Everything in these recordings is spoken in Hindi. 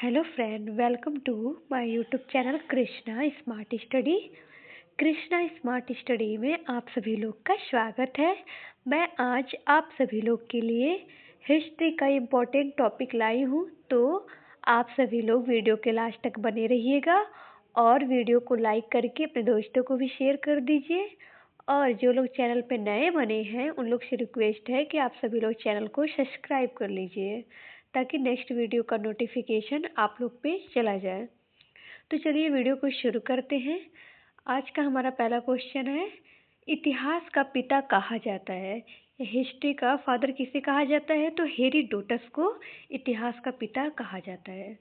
Hello friend, welcome to my YouTube channel Krishna smart study. Krishna smart study में आप सभी लोग का स्वागत है। मैं आज आप सभी लोग के लिए हिस्ट्री का इम्पोर्टेंट टॉपिक लाई हूँ, तो आप सभी लोग वीडियो के लास्ट तक बने रहिएगा और वीडियो को लाइक करके अपने दोस्तों को भी शेयर कर दीजिए। और जो लोग चैनल पे नए बने हैं उन लोग से रिक्वेस्ट है कि आप सभी लोग चैनल को सब्सक्राइब कर लीजिए ताकि नेक्स्ट वीडियो का नोटिफिकेशन आप लोग पे चला जाए। तो चलिए वीडियो को शुरू करते हैं। आज का हमारा पहला क्वेश्चन है, इतिहास का पिता कहा जाता है। हिस्ट्री का फादर किसे कहा जाता है? तो हेरोडोटस को इतिहास का पिता कहा जाता है।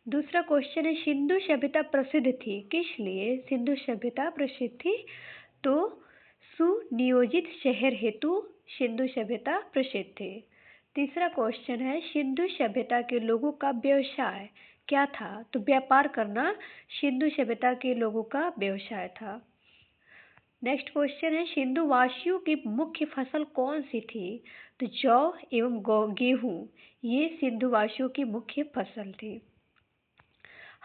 दूसरा क्वेश्चन है, सिंधु सभ्यता प्रसिद्ध थी किस लिए? सिंधु सभ्यता प्रसिद्ध थी तो सुनियोजित शहर हेतु सिंधु सभ्यता प्रसिद्ध थी। तीसरा क्वेश्चन है, सिंधु सभ्यता के लोगों का व्यवसाय क्या था? तो व्यापार करना सिंधु सभ्यता के लोगों का व्यवसाय था। नेक्स्ट क्वेश्चन है, सिंधु वासियों की मुख्य फसल कौन सी थी? तो जौ एवं गेहूं, ये सिंधु वासियों की मुख्य फसल थी।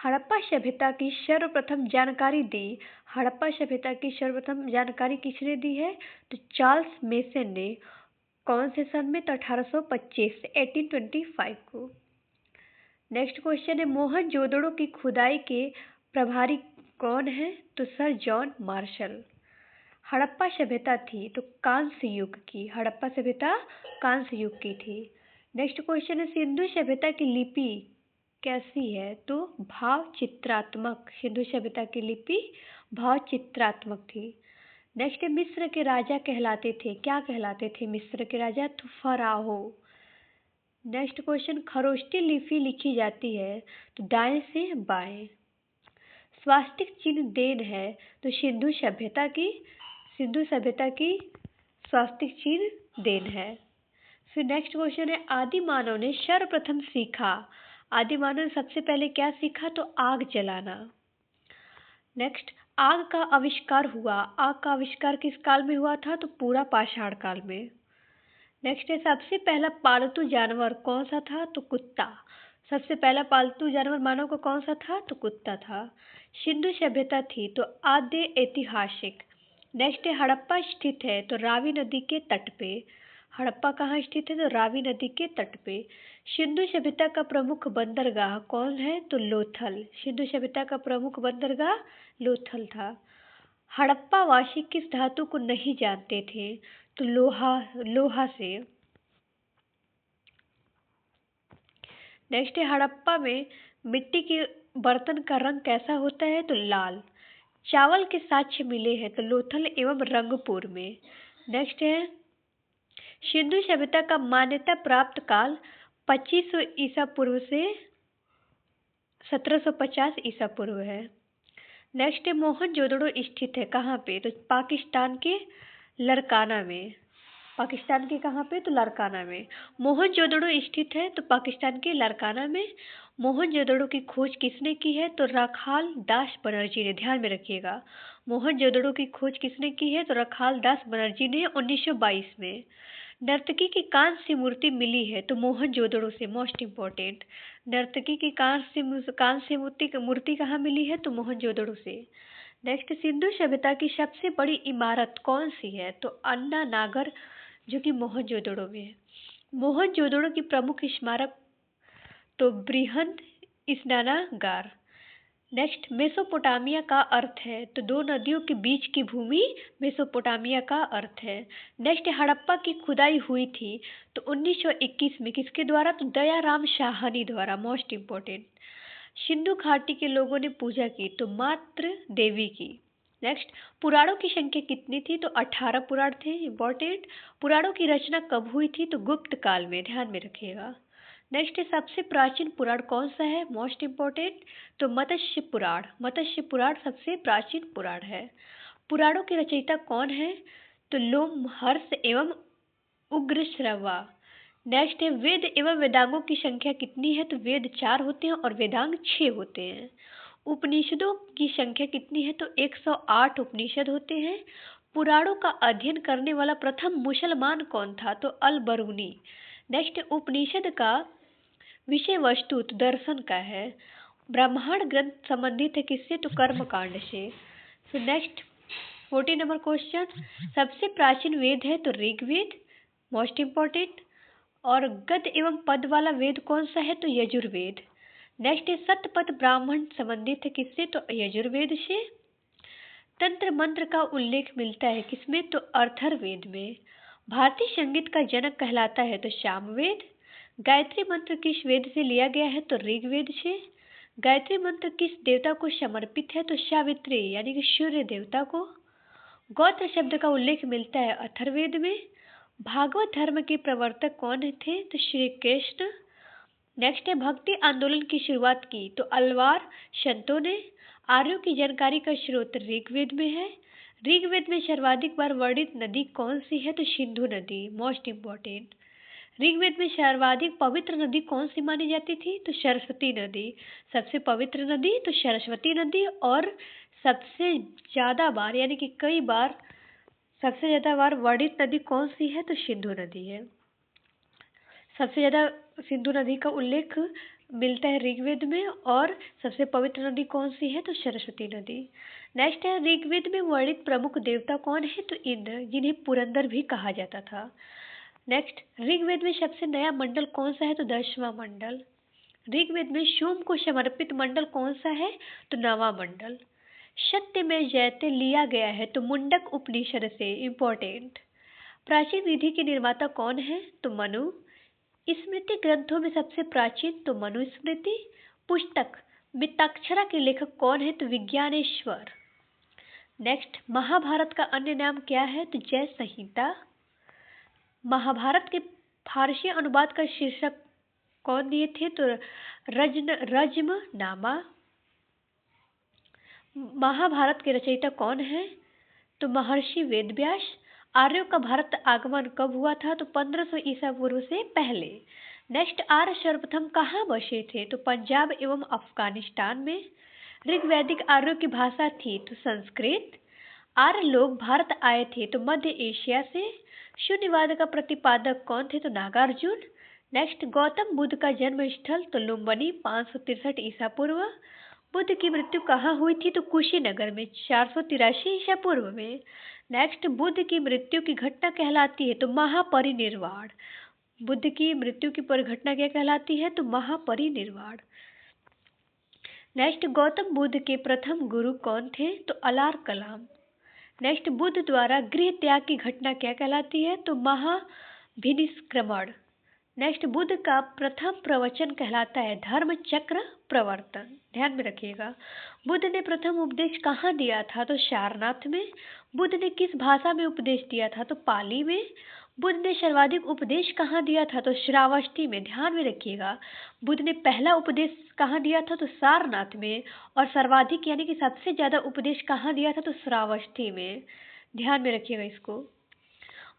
हड़प्पा सभ्यता की सर्वप्रथम जानकारी दी। हड़प्पा सभ्यता की सर्वप्रथम जानकारी किसने दी है? तो चार्ल्स मेसन ने। कौन से सन में? तो 1825 1825 को। नेक्स्ट क्वेश्चन है, मोहनजोदड़ो की खुदाई के प्रभारी कौन है? तो सर जॉन मार्शल। हड़प्पा सभ्यता थी तो कांस्य युग की। हड़प्पा सभ्यता कांस्य युग की थी। नेक्स्ट क्वेश्चन है, सिंधु सभ्यता की लिपि कैसी है? तो भाव चित्रात्मक। सिंधु सभ्यता की लिपि भाव चित्रात्मक थी। नेक्स्ट है, मिस्र के राजा कहलाते थे, क्या कहलाते थे मिस्र के राजा? तो फराहो। नेक्स्ट क्वेश्चन, खरोष्टी लिपि लिखी जाती है तो दाएं से बाएं। स्वास्तिक चिन्ह देन है तो सिंधु सभ्यता की स्वास्तिक चिन्ह देन है। फिर नेक्स्ट क्वेश्चन है, आदि मानव ने सर्वप्रथम सीखा। आदि मानव ने सबसे पहले क्या सीखा? तो आग जलाना। नेक्स्ट, आग का आविष्कार हुआ। आग का आविष्कार किस काल में हुआ था? तो पूरा पाषाण काल में। नेक्स्ट है, सबसे पहला पालतू जानवर कौन सा था? तो कुत्ता। सबसे पहला पालतू जानवर मानव का कौन सा था? तो कुत्ता था। सिंधु सभ्यता थी तो आद्य ऐतिहासिक। नेक्स्ट है, हड़प्पा स्थित है तो रावी नदी के तट पे। हड़प्पा कहाँ स्थित है? तो रावी नदी के तट पे। सिंधु सभ्यता का प्रमुख बंदरगाह कौन है? तो लोथल। सिंधु सभ्यता का प्रमुख बंदरगाह लोथल था। हड़प्पा वासी किस धातु को नहीं जानते थे? तो लोहा से। नेक्स्ट है, हड़प्पा में मिट्टी के बर्तन का रंग कैसा होता है? तो लाल। चावल के साक्ष्य मिले हैं तो लोथल एवं रंगपुर में। नेक्स्ट है, सिंधु सभ्यता का मान्यता प्राप्त काल 2500 ईसा पूर्व से 1750 ईसा पूर्व है। नेक्स्ट है, मोहनजोदड़ो स्थित है कहाँ पे? तो पाकिस्तान के लरकाना में। पाकिस्तान के कहाँ पे? तो लरकाना में। मोहनजोदड़ो स्थित है तो पाकिस्तान के लरकाना में। मोहनजोदड़ो की खोज किसने की है? तो रखाल दास बनर्जी ने। ध्यान में रखिएगा, मोहनजोदड़ो की खोज किसने की है? तो रखाल दास बनर्जी ने 1922 में। नर्तकी की कांस्य मूर्ति मिली है तो मोहनजोदड़ो से। मोस्ट इम्पोर्टेंट, नर्तकी की कांस्य मूर्ति कहाँ मिली है? तो मोहनजोदड़ो से। नेक्स्ट, सिंधु सभ्यता की सबसे बड़ी इमारत कौन सी है? तो अन्ना नागर, जो कि मोहनजोदड़ो में है। मोहनजोदड़ो की प्रमुख स्मारक तो बृहद स्नानागार। नेक्स्ट, मेसोपोटामिया का अर्थ है? तो दो नदियों के बीच की भूमि मेसोपोटामिया का अर्थ है। नेक्स्ट, हड़प्पा की खुदाई हुई थी तो 1921 में। किसके द्वारा? तो दयाराम साहनी द्वारा। मोस्ट इम्पोर्टेंट, सिंधु घाटी के लोगों ने पूजा की तो मातृ देवी की। नेक्स्ट, पुराणों की संख्या कितनी थी? तो 18 पुराण थे। इंपॉर्टेंट, पुराणों की रचना कब हुई थी? तो गुप्त काल में। ध्यान में रखिएगा। नेक्स्ट, सबसे प्राचीन पुराण कौन सा है? मोस्ट इम्पोर्टेंट, तो मत्स्य पुराण। मत्स्य पुराण सबसे प्राचीन पुराण है। पुराणों के रचयिता कौन है? तो लोमहर्ष एवं उग्रश्रवा। नेक्स्ट है, वेद एवं वेदांगों की संख्या कितनी है? तो वेद 4 होते हैं और वेदांग 6 होते हैं। उपनिषदों की संख्या कितनी है? तो 108 उपनिषद होते हैं। पुराणों का अध्ययन करने वाला प्रथम मुसलमान कौन था? तो अल बरूनी। नेक्स्ट, उपनिषद का विषय वस्तु तो दर्शन का है। ब्रह्मांड ग्रंथ संबंधित है किससे? तो कर्म कांड से। सो नेक्स्ट 14 नंबर क्वेश्चन, सबसे प्राचीन वेद है तो ऋग्वेद, मोस्ट इम्पोर्टेंट। और गद एवं पद वाला वेद कौन सा है? तो यजुर्वेद। नेक्स्ट है सतपथ ब्राह्मण संबंधित है किससे? तो यजुर्वेद से। तंत्र मंत्र का उल्लेख मिलता है किसमें? तो अथर्ववेद में। भारतीय संगीत का जनक कहलाता है तो सामवेद। गायत्री मंत्र किस वेद से लिया गया है? तो ऋग्वेद से। गायत्री मंत्र किस देवता को समर्पित है? तो सावित्री यानी कि सूर्य देवता को। गोत्र शब्द का उल्लेख मिलता है अथर्ववेद में। भागवत धर्म के प्रवर्तक कौन थे? तो श्री कृष्ण। नेक्स्ट है भक्ति आंदोलन की शुरुआत की तो अलवार संतों ने। आर्यों की जानकारी का स्रोत ऋग्वेद में है। ऋग्वेद में सर्वाधिक बार वर्णित नदी कौन सी है? तो सिंधु नदी, मोस्ट इम्पोर्टेंट। ऋग्वेद में सर्वाधिक पवित्र नदी कौन सी मानी जाती थी? तो सरस्वती नदी। सबसे पवित्र नदी तो सरस्वती नदी। और सबसे ज्यादा बार यानी कि कई बार सबसे ज्यादा बार वर्णित नदी कौन सी है? तो सिंधु नदी है। सबसे ज्यादा सिंधु नदी का उल्लेख मिलता है ऋग्वेद में। और सबसे पवित्र नदी कौन सी है? तो सरस्वती नदी। नेक्स्ट है ऋग्वेद में वर्णित प्रमुख देवता कौन है? तो इंद्र, जिन्हें पुरंदर भी कहा जाता था। नेक्स्ट ऋग्वेद में सबसे नया मंडल कौन सा है? तो 10वां मंडल। ऋग्वेद में सोम को समर्पित मंडल कौन सा है? तो 9वां मंडल। सत्य में जयते लिया गया है तो मुंडक उपनिषद से, इंपॉर्टेंट। प्राचीन विधि के निर्माता कौन है? तो मनु। स्मृति ग्रंथों में सबसे प्राचीन तो मनुस्मृति। पुस्तक मिताक्षरा के लेखक कौन है? तो विज्ञानेश्वर। नेक्स्ट महाभारत का अन्य नाम क्या है? तो जय संहिता। महाभारत के फारसी अनुवाद का शीर्षक कौन दिए थे? तो रज्म नामा। महाभारत के रचयिता कौन है? तो महर्षि वेदव्यास। आर्यों का भारत आगमन कब हुआ था? तो 1500 ईसा पूर्व से पहले। नेक्स्ट आर्य सर्वप्रथम कहाँ बसे थे? तो पंजाब एवं अफगानिस्तान में। ऋग्वैदिक आर्यों की भाषा थी तो संस्कृत। आर्य लोग भारत आए थे तो मध्य एशिया से। शून्यवाद का प्रतिपादक कौन थे? तो नागार्जुन। नेक्स्ट गौतम बुद्ध का जन्म स्थल तो लुम्बिनी 563 ईसा पूर्व। बुद्ध की मृत्यु कहाँ हुई थी? तो कुशीनगर में 483 ईसा पूर्व में। नेक्स्ट बुद्ध की मृत्यु की घटना कहलाती है तो महापरिनिर्वाण। बुद्ध की मृत्यु की परिघटना क्या कहलाती है? तो महापरिनिर्वाण। नेक्स्ट गौतम बुद्ध के प्रथम गुरु कौन थे? तो अलार कलाम। नेक्स्ट बुद्ध द्वारा गृह त्याग की घटना क्या कहलाती है? तो महाभिनिष्क्रमण। नेक्स्ट बुद्ध का प्रथम प्रवचन कहलाता है धर्म चक्र प्रवर्तन, ध्यान में रखिएगा। बुद्ध ने प्रथम उपदेश कहाँ दिया था? तो सारनाथ में। बुद्ध ने किस भाषा में उपदेश दिया था? तो पाली में। बुद्ध ने सर्वाधिक उपदेश कहाँ दिया था? तो श्रावस्ती में, ध्यान में रखिएगा। बुद्ध ने पहला उपदेश कहाँ दिया था? तो सारनाथ में। और सर्वाधिक यानी कि सबसे ज्यादा उपदेश कहाँ दिया था? तो श्रावस्ती में, ध्यान में रखिएगा इसको।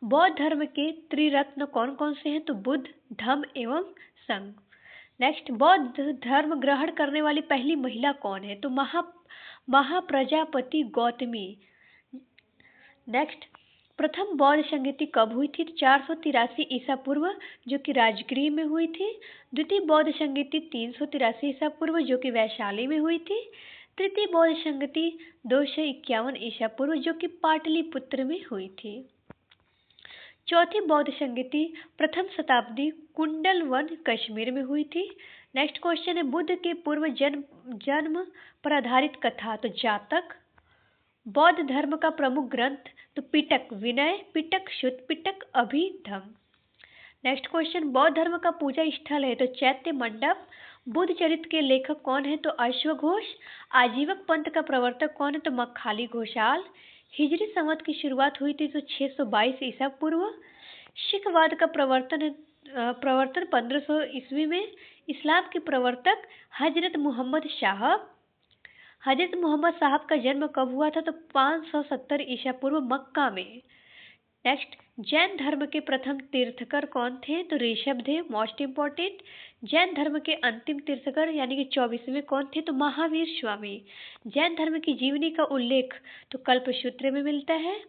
बौद्ध धर्म के त्रिरत्न कौन कौन से हैं? तो बुद्ध, धम्म एवं संघ। नेक्स्ट बौद्ध धर्म ग्रहण करने वाली पहली महिला कौन है? तो महाप्रजापति गौतमी। नेक्स्ट प्रथम बौद्ध संगीति कब हुई थी? तो 483 ईसा पूर्व, जो कि राजगृह में हुई थी। द्वितीय बौद्ध संगीति 383 ईसा पूर्व, जो कि वैशाली में हुई थी। तृतीय बौद्ध संगीति 251 ईसा पूर्व, जो कि पाटलिपुत्र में हुई थी। चौथी बौद्ध संगीति प्रथम शताब्दी कुंडलवन कश्मीर में हुई थी। नेक्स्ट क्वेश्चन है बुद्ध के पूर्व जन्म पर आधारित कथा तो जातक। बौद्ध धर्म का प्रमुख ग्रंथ तो पिटक विनय, पिटक शुद्ध, पिटक अभिधम्म। नेक्स्ट क्वेश्चन बौद्ध धर्म का पूजा स्थल है तो चैत्य मंडप। बुद्ध चरित्र के लेखक कौन है? तो अश्वघोष। आजीवक पंथ का प्रवर्तक कौन है? तो मखाली घोषाल। हिजरी संवत की शुरुआत हुई थी तो 622 ईसा पूर्व। सिखवाद का प्रवर्तन 1500 ईस्वी में। इस्लाम के प्रवर्तक हजरत मोहम्मद साहब। हजरत मोहम्मद साहब का जन्म कब हुआ था? तो 570 ईसा पूर्व मक्का में। नेक्स्ट जैन धर्म के प्रथम तीर्थकर कौन थे? तो ऋषभदेव, मोस्ट इम्पोर्टेंट। जैन धर्म के अंतिम तीर्थकर यानी कि 24वें कौन थे? तो महावीर स्वामी। जैन धर्म की जीवनी का उल्लेख तो कल्पसूत्र में मिलता है।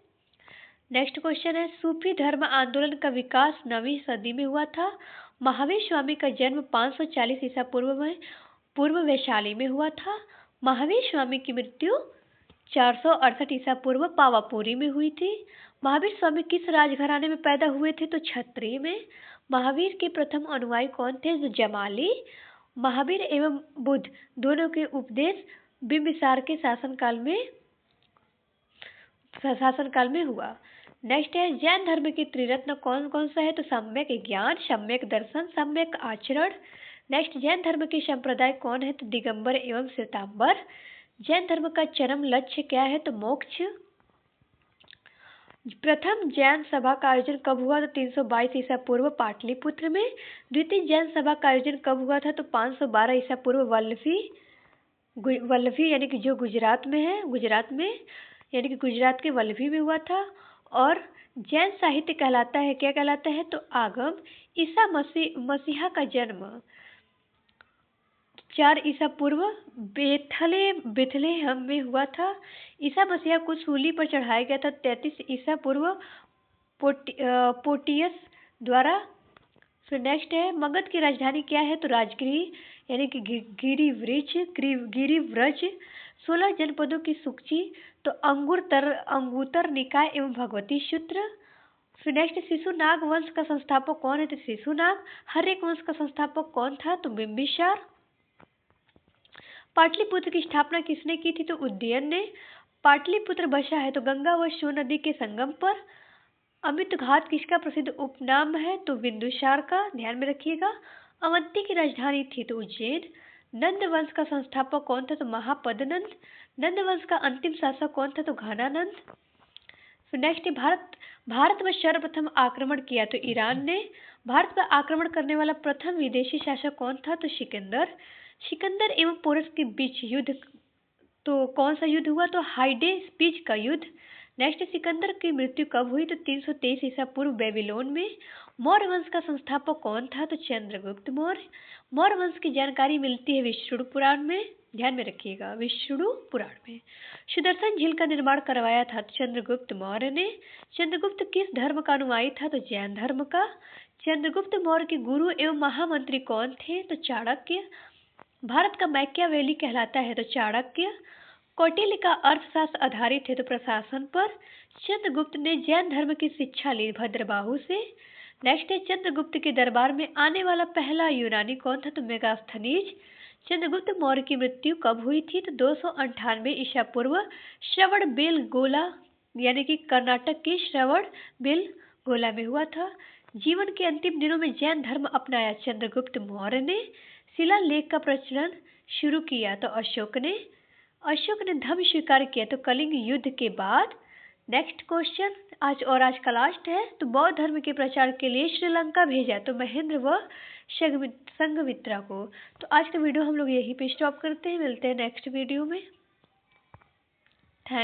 नेक्स्ट क्वेश्चन है सूफी धर्म आंदोलन का विकास 9वीं सदी में हुआ था। महावीर स्वामी का जन्म 540 ईसा पूर्व वैशाली में हुआ था। महावीर स्वामी की मृत्यु 468 ईसा पूर्व पावापुरी में हुई थी। महावीर स्वामी किस राजघराने में पैदा हुए थे? तो क्षत्रिय में। महावीर के प्रथम अनुयायी कौन थे? जो जमाली। महावीर एवं बुद्ध दोनों के उपदेश बिंबिसार के शासनकाल में हुआ। नेक्स्ट है, जैन धर्म के त्रिरत्न कौन कौन सा है? तो सम्यक ज्ञान, सम्यक दर्शन, सम्यक आचरण। नेक्स्ट, जैन धर्म के संप्रदाय कौन है? तो दिगंबर एवं श्वेतांबर। जैन धर्म का चरम लक्ष्य क्या है? तो मोक्ष। प्रथम जैन सभा का आयोजन कब हुआ? तो 322 ईसा पूर्व पाटलिपुत्र में। द्वितीय जैन सभा का आयोजन कब हुआ था? तो 512 ईसा पूर्व वल्लभी यानी कि जो गुजरात में यानी कि गुजरात के वल्लभी में हुआ था। और जैन साहित्य कहलाता है, क्या कहलाता है? तो आगम। ईसा मसीहा का जन्म 4 ईसा पूर्व बेथलेहम में हुआ था। ईसा मसीहा को सूली पर चढ़ाया गया था 33 ईसा पूर्व पोटियस द्वारा। फिर नेक्स्ट है, मगध की राजधानी क्या है? तो राजगिरी यानी कि गिरिव्रज। 16 जनपदों की सूची। तो अंगुतर निकाय एवं भगवती सूत्र। फिर नेक्स्ट, शिशुनाग वंश का संस्थापक कौन है? तो शिशुनाग। हर्यक वंश का संस्थापक कौन था? तो बिंबिसार। पाटलिपुत्र की स्थापना किसने की थी? तो उदयन ने। पाटलिपुत्र बसा है तो गंगा व सोन नदी के संगम पर। अमित घाट किसका प्रसिद्ध उपनाम है? तो बिंदुसार का, ध्यान में रखिएगा। अवंती की राजधानी थी तो उज्जैन। नंद वंश का संस्थापक कौन था? तो महापदनंद। नंद वंश का अंतिम शासक कौन था? तो घनानंद। फिर नेक्स्ट, भारत में सर्वप्रथम आक्रमण किया तो ईरान ने। भारत पर आक्रमण करने वाला प्रथम विदेशी शासक कौन था? तो सिकंदर एवं पोरस के बीच युद्ध, तो कौन सा युद्ध हुआ? तो हाइडेस्पिज का युद्ध। नेक्स्ट, सिकंदर की मृत्यु कब हुई? तो 323 ईसा पूर्व बेबीलोन में। मौर्य वंश का संस्थापक कौन था? तो चंद्रगुप्त मौर्य। मौर्य वंश की जानकारी मिलती है विष्णु पुराण में, ध्यान में रखिएगा, विष्णु पुराण में। सुदर्शन झील का निर्माण करवाया था तो चंद्रगुप्त मौर्य ने। चंद्रगुप्त किस धर्म का अनुयायी था? तो जैन धर्म का। चंद्रगुप्त मौर्य के गुरु एवं महामंत्री कौन थे? तो चाणक्य। भारत का मैकियावेली कहलाता है तो चाणक्य। कौटिल्य का अर्थशास्त्र आधारित है तो प्रशासन पर। चंद्रगुप्त ने जैन धर्म की शिक्षा ली भद्रबाहु से। नेक्स्ट है, चंद्रगुप्त के दरबार में आने वाला पहला यूनानी कौन था? तो मेगास्थनीज। चंद्रगुप्त मौर्य की मृत्यु कब हुई थी? तो 298 ईसा पूर्व श्रवणबेलगोला यानी कि कर्नाटक के श्रवणबेलगोला में हुआ था। जीवन के अंतिम दिनों में जैन धर्म अपनाया चंद्रगुप्त मौर्य ने। शिलालेख का प्रचलन शुरू किया तो अशोक ने धर्म स्वीकार किया तो कलिंग युद्ध के बाद। नेक्स्ट क्वेश्चन, आज का लास्ट है, तो बौद्ध धर्म के प्रचार के लिए श्रीलंका भेजा तो महेंद्र व संघमित्रा को। तो आज का वीडियो हम लोग यहीं पे स्टॉप करते हैं, मिलते हैं नेक्स्ट वीडियो में।